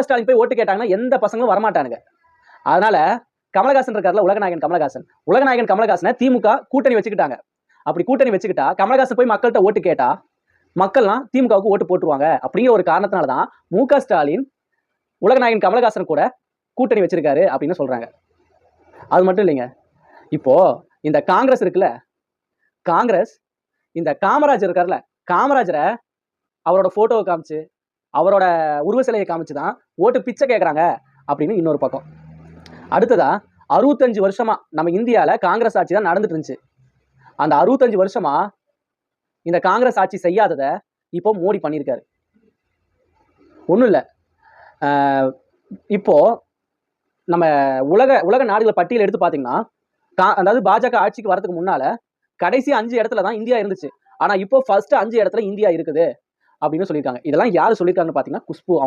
ஸ்டாலின் போய் ஓட்டு கேட்டாங்கன்னா எந்த பசங்களும் வரமாட்டானுங்க. அதனால கமலஹாசன் இருக்காருல, உலகநாயகன் கமலஹாசனை திமுக கூட்டணி வச்சுக்கிட்டாங்க. அப்படி கூட்டணி வச்சுக்கிட்டா கமலஹாசன் போய் மக்கள்கிட்ட ஓட்டு கேட்டா மக்கள்லாம் திமுகவுக்கு ஓட்டு போட்டுருவாங்க. அப்படிங்கிற ஒரு காரணத்தினாலதான் ஸ்டாலின் உலகநாயகன் கமலஹாசன் கூட கூட்டணி வச்சிருக்காரு அப்படின்னு சொல்றாங்க. அது மட்டும் இல்லைங்க, இப்போ இந்த காங்கிரஸ் இருக்குல்ல, காங்கிரஸ் இந்த காமராஜர் இருக்காருல்ல, காமராஜரை அவரோட போட்டோவை காமிச்சு அவரோட உருவ சிலையை காமிச்சுதான் ஓட்டு பிச்சை கேட்கறாங்க அப்படின்னு இன்னொரு பக்கம். அடுத்ததா 65 வருஷமா நம்ம இந்தியால காங்கிரஸ் ஆட்சி தான் நடந்துட்டு இருந்துச்சு. அந்த 65 வருஷமா இந்த காங்கிரஸ் ஆட்சி செய்யாதத இப்போ மோடி பண்ணியிருக்காரு. ஒன்றும் இல்லை, இப்போ நம்ம உலக நாடுகளை பட்டியல் எடுத்து பார்த்தீங்கன்னா, அதாவது பாஜக ஆட்சிக்கு வரதுக்கு முன்னால கடைசி 5 இடத்துல தான் இந்தியா இருந்துச்சு. ஆனா இப்போ ஃபர்ஸ்ட் 5 இடத்துல இந்தியா இருக்குது அப்படின்னு சொல்லியிருக்காங்க. இதெல்லாம் யாரு சொல்லியிருக்காங்கன்னு பார்த்தீங்கன்னா குஷ்பு.